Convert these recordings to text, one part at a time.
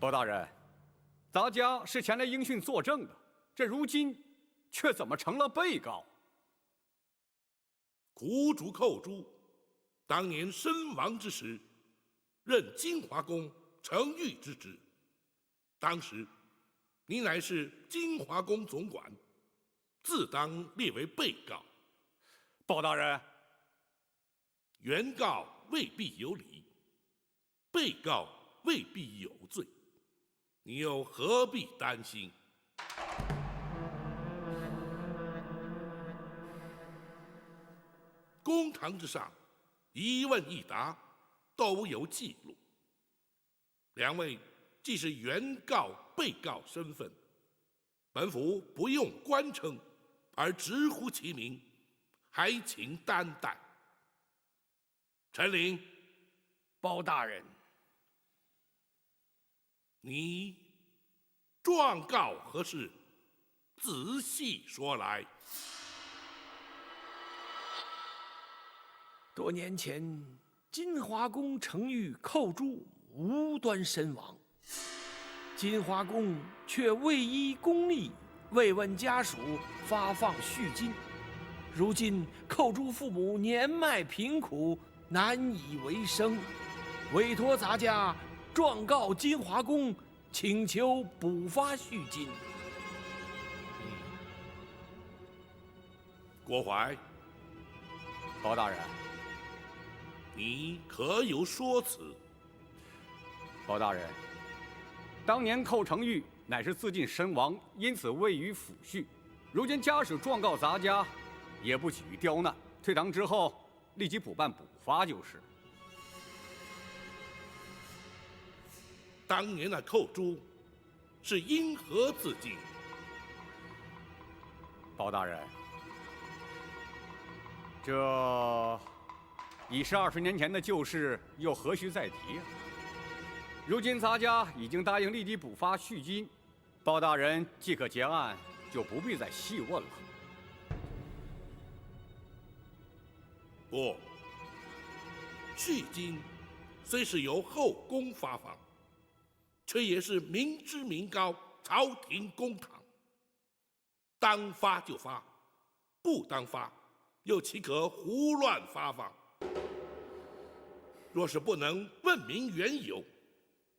包大人，咱家是前来应讯作证的，这如今却怎么成了被告？苦主寇珠，当年身亡之时，任金华宫承御之职。当时，你乃是金华宫总管，自当列为被告。包大人，原告未必有理，被告未必有罪，你又何必担心？公堂之上，一问一答都有记录。两位既是原告、被告身份，本府不用官称，而直呼其名，还请担待。陈琳，包大人，你状告何事？仔细说来。多年前，金华宫承御寇珠无端身亡，金华宫却未依公例慰问家属，发放恤金。如今寇珠父母年迈贫苦，难以为生，委托咱家状告金华宫，请求补发恤金。郭淮，包大人，你可有说辞？包大人，当年寇承玉乃是自尽身亡，因此未予抚恤。如今家属状告咱家，也不给予刁难，退堂之后立即补办补发就是。当年那寇珠是因何自尽？包大人，这已是20年前的旧事，又何须再提啊？如今咱家已经答应立即补发恤金，包大人即可结案，就不必再细问了。不，恤金虽是由后宫发放，却也是民脂民膏，朝廷公堂，当发就发，不当发，又岂可胡乱发放？若是不能问明缘由，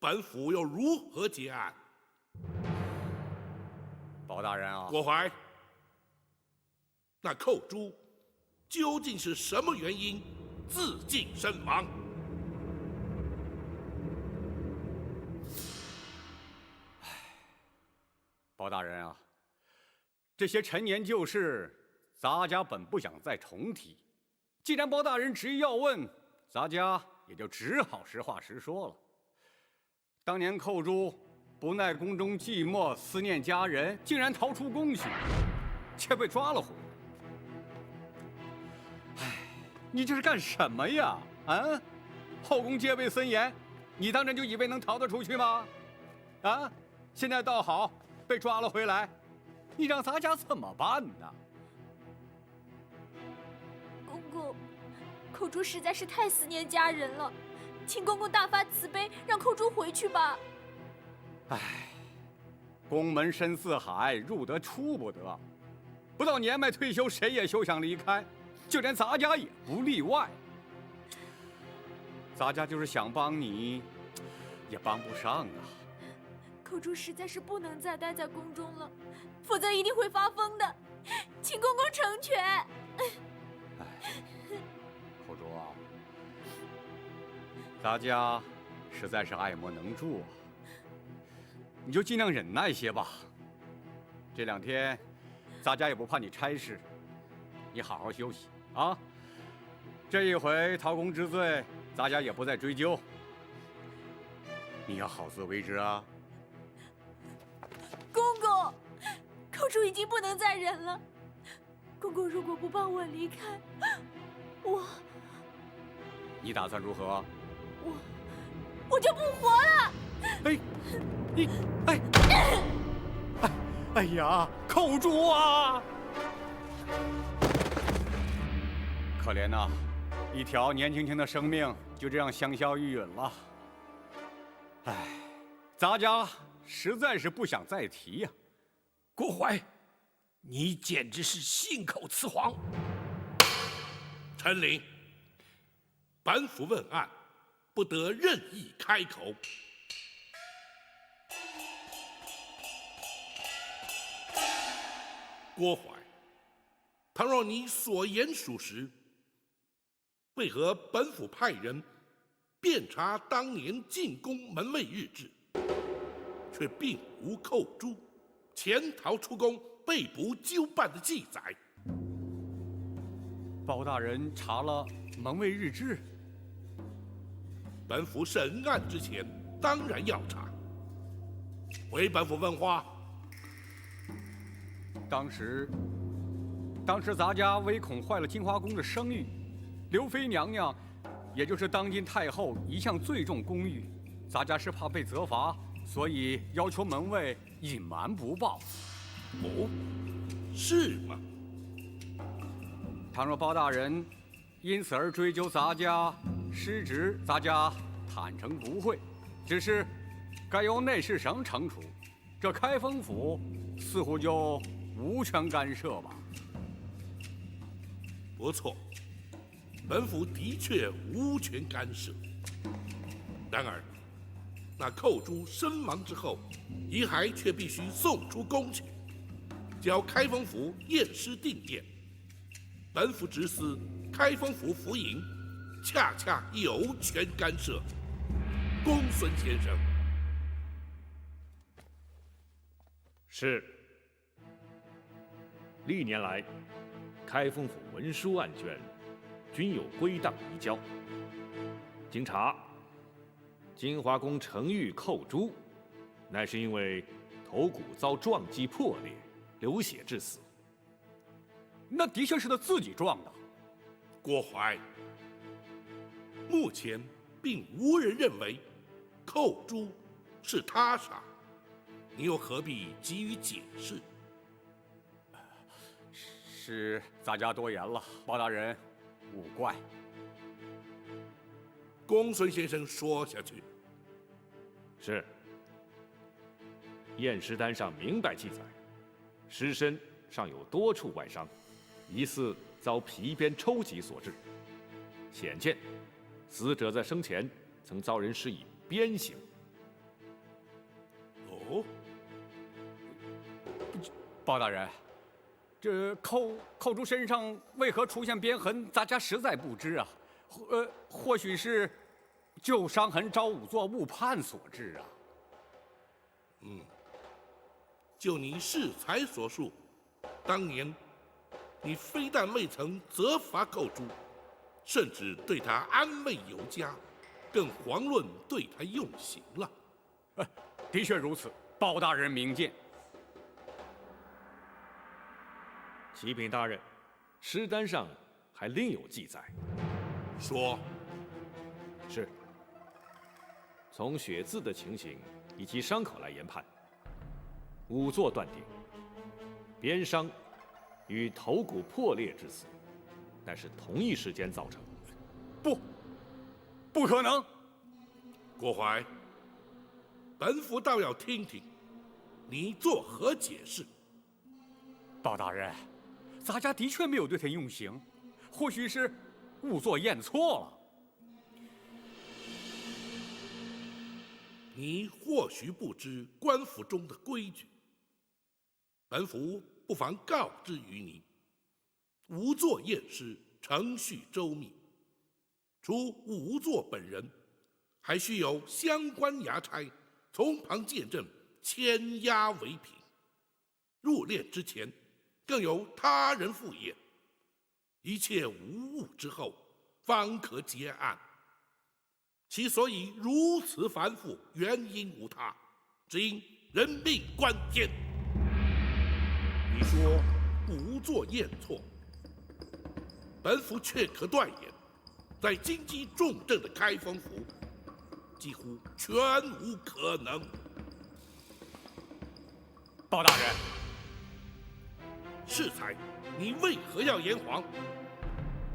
本府又如何结案？包大人啊，郭淮，那寇珠究竟是什么原因自尽身亡？包大人啊，这些陈年旧事，咱家本不想再重提。既然包大人执意要问，咱家也就只好实话实说了。当年寇珠不耐宫中寂寞，思念家人，竟然逃出宫去，却被抓了回来。哎，你这是干什么呀？啊，后宫戒备森严，你当真就以为能逃得出去吗？啊，现在倒好，被抓了回来，你让咱家怎么办呢？公公，寇珠实在是太思念家人了，请公公大发慈悲，让寇珠回去吧。唉，宫门深似海，入得出不得，不到年迈退休，谁也休想离开，就连咱家也不例外。咱家就是想帮你，也帮不上啊。寇珠实在是不能再待在宫中了，否则一定会发疯的，请公公成全。唉，寇珠啊，咱家实在是爱莫能助啊，你就尽量忍耐些吧。这2天，咱家也不怕你差事，你好好休息啊。这一回逃宫之罪，咱家也不再追究，你要好自为之啊。公公，寇珠已经不能再忍了。公公如果不帮我离开，你打算如何？我就不活了。哎，你，哎呀，寇珠啊！可怜呐，一条年轻轻的生命就这样香消玉殒了。哎，咱家实在是不想再提呀。郭槐，你简直是信口雌黄！陈琳，本府问案，不得任意开口。郭槐，倘若你所言属实，为何本府派人遍查当年进宫门卫日志，却并无寇珠潜逃出宫被捕纠办的记载？包大人查了门卫日志，本府审案之前当然要查。回本府问话。当时咱家唯恐坏了金华宫的声誉，刘妃娘娘，也就是当今太后，一向最重公誉，咱家是怕被责罚，所以要求门卫隐瞒不报。哦，是吗？倘若包大人因此而追究咱家失职，咱家坦诚不讳，只是该由内侍省惩处，这开封府似乎就无权干涉吧。不错，本府的确无权干涉。然而，那寇珠身亡之后，遗骸却必须送出宫去，交开封府验尸定验。本府直司开封府府尹，恰恰有权干涉。公孙先生。是。历年来，开封府文书案卷均有归档移交。经查，金华宫程昱寇珠，乃是因为头骨遭撞击破裂，流血致死。那的确是他自己撞的。郭槐，目前并无人认为寇珠是他杀，你又何必急于解释？是咱家多言了，包大人勿怪。公孙先生说下去。是。验尸单上明白记载，尸身上有多处外伤，疑似遭皮鞭抽击所致。显见，死者在生前曾遭人施以鞭刑。哦，包大人，这寇珠身上为何出现鞭痕，咱家实在不知啊。或许是旧伤痕招仵作误判所致啊。就你适才所述，当年你非但未曾责罚寇珠，甚至对他安慰有加，更遑论对他用刑了。的确如此，包大人明鉴。启禀大人，尸单上还另有记载。说。是。从血渍的情形以及伤口来研判，仵作断定，鞭伤与头骨破裂致死，乃是同一时间造成。不可能！郭槐，本府倒要听听你作何解释。包大人，咱家的确没有对他用刑，或许是仵作验错了。你或许不知官府中的规矩，本府不妨告知于你：仵作验尸程序周密，除仵作本人，还需有相关衙差从旁见证，签押为凭。入殓之前，更有他人赴验，一切无误之后，方可结案。其所以如此繁复，原因无他，只因人命关天。你说仵作验错，本府却可断言，在经济重镇的开封府，几乎全无可能。包大人，适才，你为何要言谎？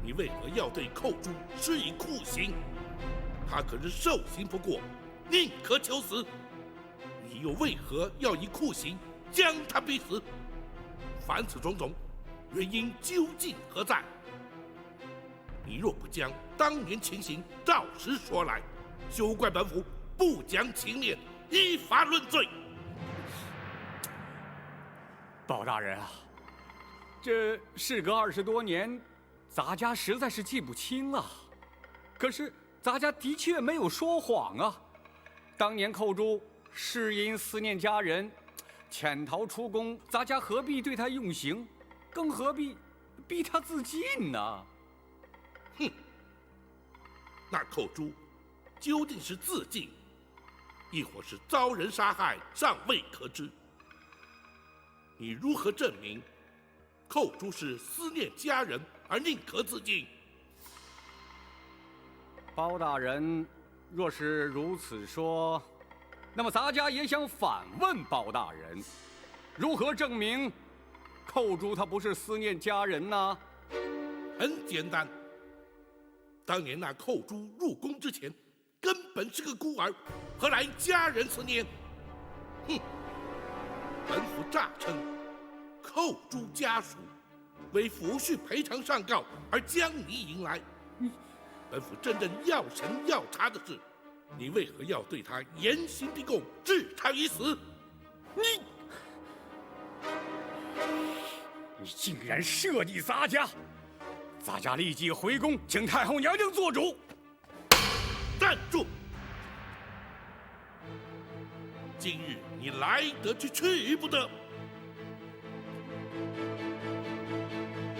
你为何要对寇珠施以酷刑？他可是受刑不过，宁可求死。你又为何要以酷刑将他逼死？凡此种种，原因究竟何在？你若不将当年情形照实说来，休怪本府不讲情面，依法论罪。包大人啊，这事隔20多年，咱家实在是记不清啊。可是咱家的确没有说谎啊。当年寇珠是因思念家人，潜逃出宫，咱家何必对他用刑，更何必逼他自尽呢？哼，那寇珠究竟是自尽，亦或是遭人杀害，尚未可知。你如何证明寇珠是思念家人而宁可自尽？包大人若是如此说，那么咱家也想反问包大人，如何证明寇珠他不是思念家人呢？很简单，当年那寇珠入宫之前，根本是个孤儿，何来家人思念？哼！本府诈称寇珠家属为抚恤赔偿上告而将你迎来。本府真正要审要查的是，你为何要对他严刑逼供，置他于死？你竟然设计咱家！咱家立即回宫，请太后娘娘做主。站住！今日你来得去，去不得。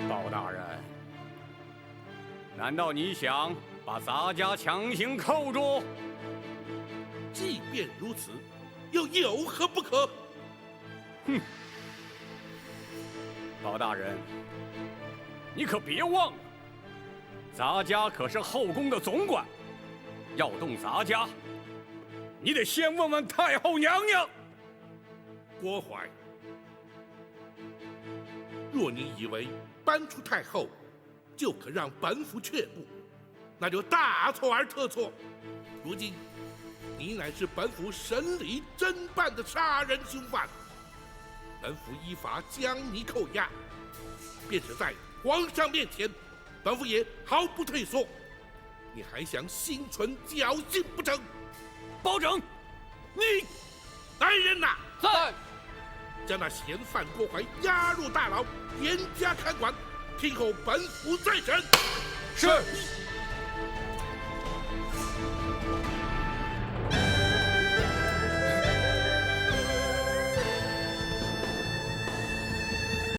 包大人，难道你想把咱家强行扣住？即便如此，又有何不可？哼！包大人，你可别忘了，咱家可是后宫的总管，要动咱家，你得先问问太后娘娘。郭槐，若你以为搬出太后就可让本府却步，那就大错而特错。如今你乃是本府审理侦办的杀人凶犯，本府依法将你扣押，便是在皇上面前，本府也毫不退缩。你还想心存侥幸不成？包拯，你来人呐！在。将那嫌犯郭槐押入大牢，严加看管，听候本府再审。是。